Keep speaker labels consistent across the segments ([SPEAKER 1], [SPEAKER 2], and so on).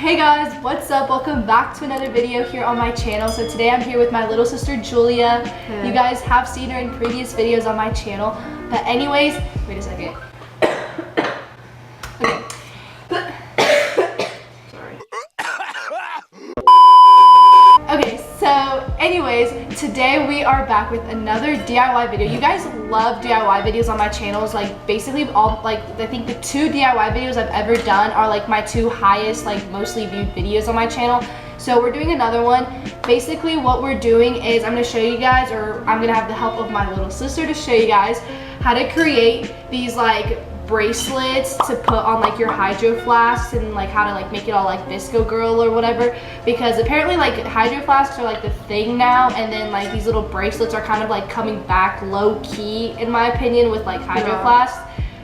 [SPEAKER 1] Hey guys, what's up? Welcome back to another video here on my channel. So today I'm here with my little sister Julia. Hey. You guys have seen her in previous videos on my channel. But anyways, wait a second. Okay. Sorry. Okay, so anyways, today we are back with another DIY video. You guys love DIY videos on my channels. Like basically all, like I think the 2 DIY videos I've ever done are like my 2 highest, like mostly viewed videos on my channel. So we're doing another one. Basically what we're doing is I'm gonna show you guys, or I'm gonna have the help of my little sister to show you guys how to create these like bracelets to put on like your hydro flasks, and like how to like make it all like VSCO girl or whatever, because apparently like hydro flasks are like the thing now, and then like these little bracelets are kind of like coming back low key in my opinion with like hydro flasks.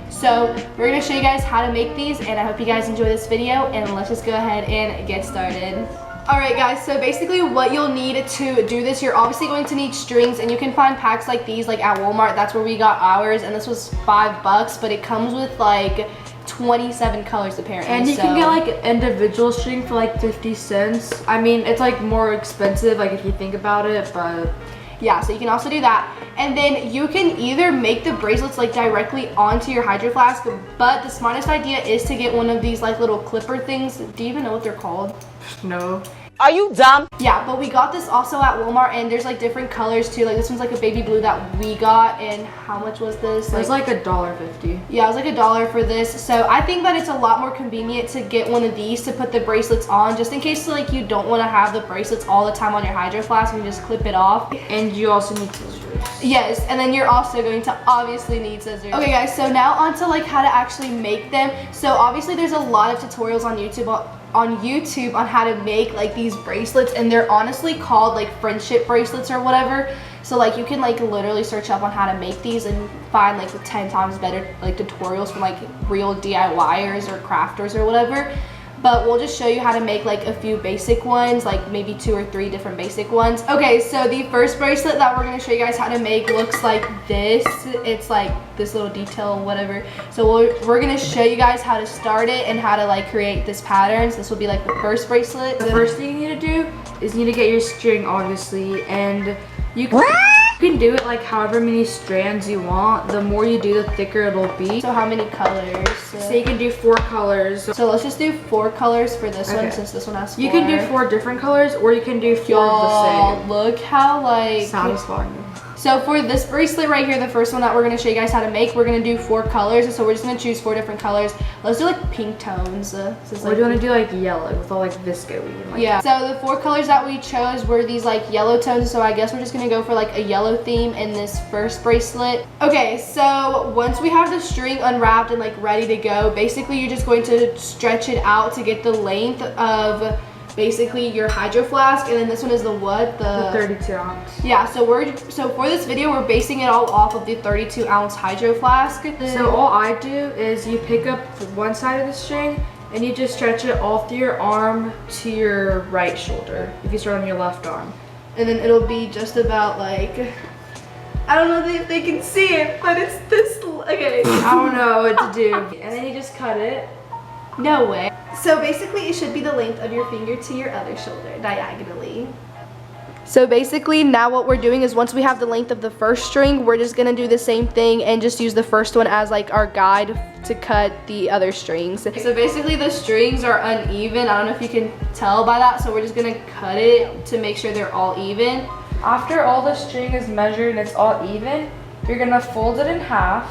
[SPEAKER 1] So we're gonna show you guys how to make these, and I hope you guys enjoy this video, and let's just go ahead and get started. Alright guys, so basically what you'll need to do this, you're obviously going to need strings, and you can find packs like these like at Walmart. That's where we got ours, and this was $5, but it comes with like 27 colors apparently. And you can get like an individual string for like 50 cents. I mean, it's like more expensive like if you think about it, but yeah, so you can also do that. And then you can either make the bracelets like directly onto your hydro flask, but the smartest idea is to get one of these like little clipper things. Do you even know what they're called? No.
[SPEAKER 2] Are you dumb?
[SPEAKER 1] Yeah, but we got this also at Walmart, and there's like different colors too. Like this one's like a baby blue that we got, and how much was this?
[SPEAKER 3] It was like $1.50.
[SPEAKER 1] Yeah, it was like $1 for this. So I think that it's a lot more convenient to get one of these to put the bracelets on, just in case like you don't want to have the bracelets all the time on your hydro flask and just clip it off.
[SPEAKER 3] And you also need scissors.
[SPEAKER 1] Yes, and then you're also going to obviously need scissors. Okay guys, so now on to like how to actually make them. So obviously there's a lot of tutorials on YouTube on how to make like these bracelets, and they're honestly called like friendship bracelets or whatever. So like you can like literally search up on how to make these and find like the 10 times better like tutorials from like real DIYers or crafters or whatever. But we'll just show you how to make like a few basic ones, like maybe 2 or 3 different basic ones. Okay, so the first bracelet that we're gonna show you guys how to make looks like this. It's like this little detail, whatever. So we're gonna show you guys how to start it and how to like create this pattern. So this will be like the first bracelet.
[SPEAKER 3] The first thing you need to do is you need to get your string, obviously, and you can do it like however many strands you want. The more you do, the thicker it'll be.
[SPEAKER 1] So how many colors?
[SPEAKER 3] So you can do 4 colors.
[SPEAKER 1] So let's just do 4 colors for this one, since this one has 4.
[SPEAKER 3] You can do 4 different colors, or you can do 4 of the same.
[SPEAKER 1] Look how like
[SPEAKER 3] satisfying.
[SPEAKER 1] So for this bracelet right here, the first one that we're gonna show you guys how to make, we're gonna do 4 colors. So we're just gonna choose 4 different colors. Let's do like pink tones.
[SPEAKER 3] Or do you wanna do like yellow with all like VSCO? Like
[SPEAKER 1] yeah. So the 4 colors that we chose were these like yellow tones. So I guess we're just gonna go for like a yellow theme in this first bracelet. Okay, so once we have the string unwrapped and like ready to go, basically you're just going to stretch it out to get the length of basically your hydro flask, and then this one is the what?
[SPEAKER 3] The 32 ounce.
[SPEAKER 1] Yeah, so for this video we're basing it all off of the 32 ounce hydro flask.
[SPEAKER 3] So all I do is you pick up one side of the string and you just stretch it all through your arm to your right shoulder if you start on your left arm.
[SPEAKER 1] And then it'll be just about like, I don't know if they can see it, but it's this, okay.
[SPEAKER 3] I don't know what to do. And then you just cut it.
[SPEAKER 1] No way. So basically it should be the length of your finger to your other shoulder, diagonally. So basically now what we're doing is once we have the length of the first string, we're just gonna do the same thing and just use the first one as like our guide to cut the other strings. So basically the strings are uneven. I don't know if you can tell by that, so we're just gonna cut it to make sure they're all even.
[SPEAKER 3] After all the string is measured and it's all even, you're gonna fold it in half,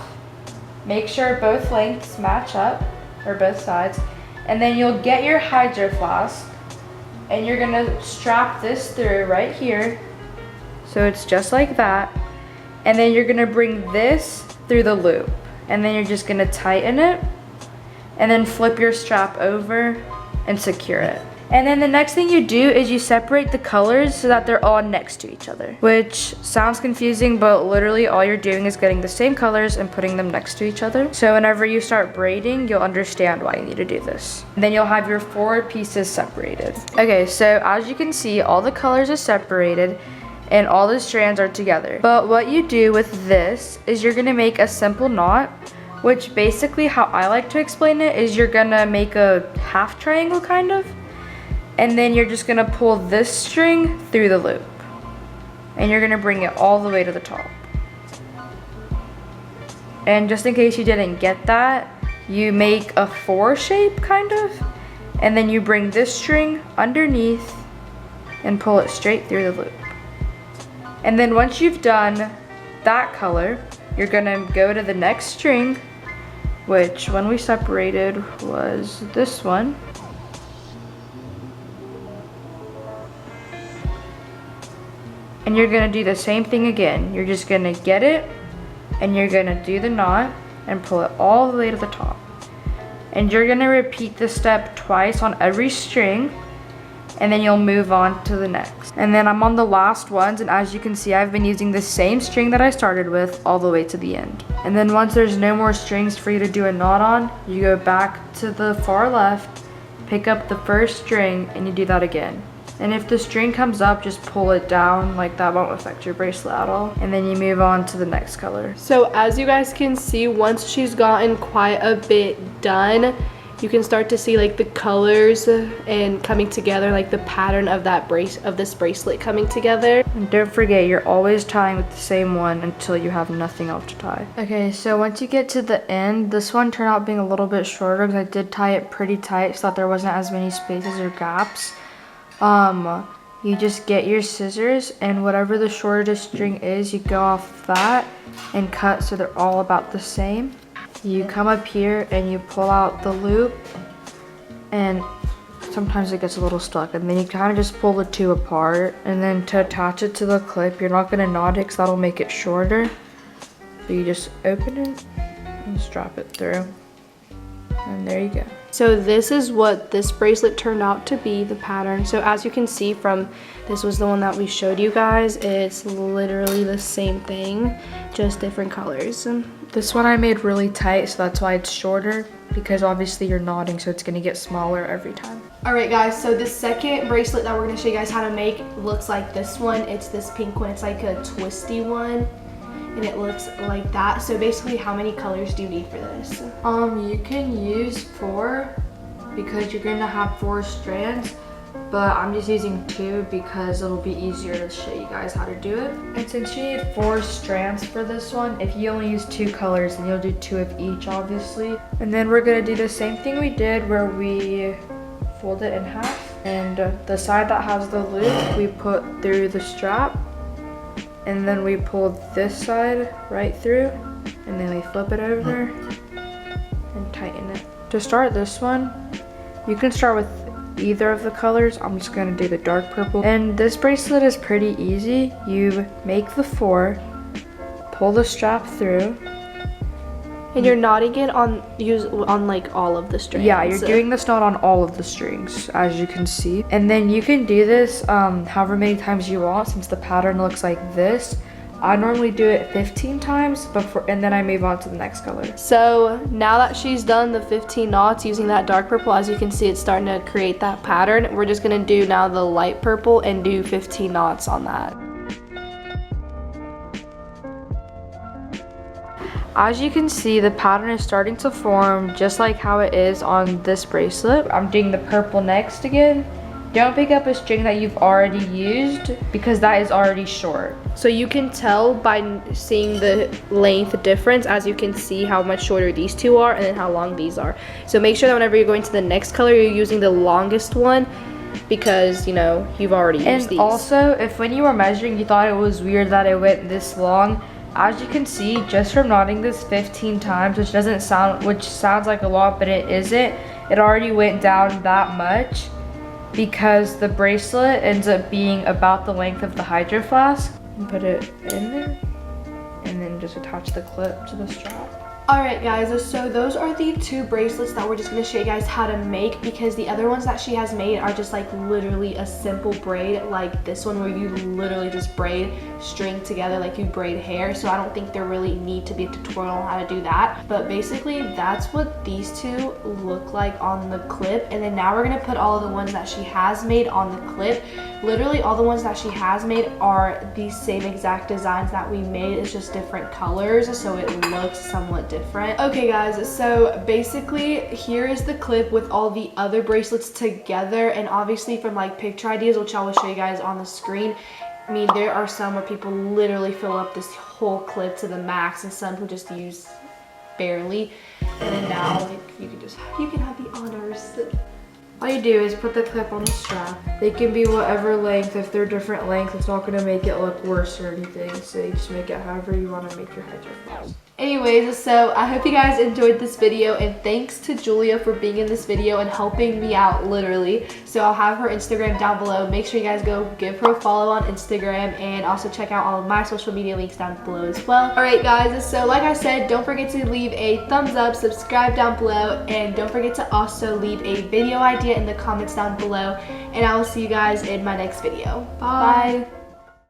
[SPEAKER 3] make sure both lengths match up, or both sides, and then you'll get your hydro flask and you're gonna strap this through right here, so it's just like that, and then you're gonna bring this through the loop, and then you're just gonna tighten it and then flip your strap over and secure it. And then the next thing you do is you separate the colors so that they're all next to each other, which sounds confusing, but literally all you're doing is getting the same colors and putting them next to each other. So whenever you start braiding, you'll understand why you need to do this. And then you'll have your 4 pieces separated. Okay, so as you can see, all the colors are separated and all the strands are together. But what you do with this is you're gonna make a simple knot, which basically how I like to explain it is you're gonna make a half triangle kind of. And then you're just gonna pull this string through the loop. And you're gonna bring it all the way to the top. And just in case you didn't get that, you make a 4 shape kind of, and then you bring this string underneath and pull it straight through the loop. And then once you've done that color, you're gonna go to the next string, which when we separated was this one. And you're gonna do the same thing again. You're just gonna get it, and you're gonna do the knot and pull it all the way to the top. And you're gonna repeat this step twice on every string, and then you'll move on to the next. And then I'm on the last ones, and as you can see, I've been using the same string that I started with all the way to the end. And then once there's no more strings for you to do a knot on, you go back to the far left, pick up the first string, and you do that again. And if the string comes up, just pull it down, like that won't affect your bracelet at all. And then you move on to the next color.
[SPEAKER 1] So as you guys can see, once she's gotten quite a bit done, you can start to see like the colors and coming together, like the pattern of that this bracelet coming together.
[SPEAKER 3] And don't forget, you're always tying with the same one until you have nothing else to tie. Okay, so once you get to the end, this one turned out being a little bit shorter because I did tie it pretty tight so that there wasn't as many spaces or gaps. You just get your scissors, and whatever the shortest string is, you go off that and cut so they're all about the same. You come up here and you pull out the loop, and sometimes it gets a little stuck, and then you kind of just pull the two apart. And then to attach it to the clip, you're not going to knot it because that'll make it shorter. So you just open it and just drop it through, and there you go.
[SPEAKER 1] So this is what this bracelet turned out to be, the pattern. So as you can see from, this was the one that we showed you guys, it's literally the same thing, just different colors.
[SPEAKER 3] This one I made really tight, so that's why it's shorter, because obviously you're knotting, so it's gonna get smaller every time.
[SPEAKER 1] All right guys, so the second bracelet that we're gonna show you guys how to make looks like this one. It's this pink one, it's like a twisty one, and it looks like that. So basically, how many colors do you need for this?
[SPEAKER 3] You can use 4 because you're gonna have 4 strands, but I'm just using 2 because it'll be easier to show you guys how to do it. And since you need 4 strands for this one, if you only use 2 colors, then you'll do 2 of each, obviously. And then we're gonna do the same thing we did where we fold it in half, and the side that has the loop we put through the strap, and then we pull this side right through, and then we flip it over and tighten it. To start this one, you can start with either of the colors. I'm just gonna do the dark purple. And this bracelet is pretty easy. You make the 4, pull the strap through.
[SPEAKER 1] And you're knotting it on like all of the strings.
[SPEAKER 3] Yeah, you're doing this knot on all of the strings, as you can see. And then you can do this however many times you want, since the pattern looks like this. I normally do it 15 times, and then I move on to the next color.
[SPEAKER 1] So now that she's done the 15 knots using that dark purple, as you can see, it's starting to create that pattern. We're just gonna do now the light purple and do 15 knots on that.
[SPEAKER 3] As you can see, the pattern is starting to form just like how it is on this bracelet. I'm doing the purple next again. Don't pick up a string that you've already used because that is already short.
[SPEAKER 1] So you can tell by seeing the length difference, as you can see how much shorter these two are and then how long these are. So make sure that whenever you're going to the next color, you're using the longest one, because you know you've already used these.
[SPEAKER 3] And also, if when you were measuring you thought it was weird that it went this long, as you can see, just from knotting this 15 times, which sounds like a lot, but it isn't, it already went down that much, because the bracelet ends up being about the length of the hydro flask. And put it in there, and then just attach the clip to the strap.
[SPEAKER 1] Alright guys, so those are the 2 bracelets that we're just going to show you guys how to make, because the other ones that she has made are just like literally a simple braid, like this one where you literally just braid string together like you braid hair. So I don't think there really need to be a tutorial on how to do that, but basically that's what these 2 look like on the clip. And then now we're going to put all of the ones that she has made on the clip. Literally all the ones that she has made are the same exact designs that we made, it's just different colors, so it looks somewhat different. different. Okay guys, so basically here is the clip with all the other bracelets together, and obviously from like picture ideas, which I will show you guys on the screen. I mean, there are some where people literally fill up this whole clip to the max, and some who just use barely. And then now, like, you can have the honors. All you do is put the clip on the strap. They can be whatever length. If they're different length, it's not gonna make it look worse or anything. So you just make it however you wanna make your HYDROFLASK. Anyways, so I hope you guys enjoyed this video, and thanks to Julia for being in this video and helping me out literally. So I'll have her Instagram down below. Make sure you guys go give her a follow on Instagram, and also check out all of my social media links down below as well. Alright guys, so like I said, don't forget to leave a thumbs up, subscribe down below, and don't forget to also leave a video idea in the comments down below, and I will see you guys in my next video. Bye.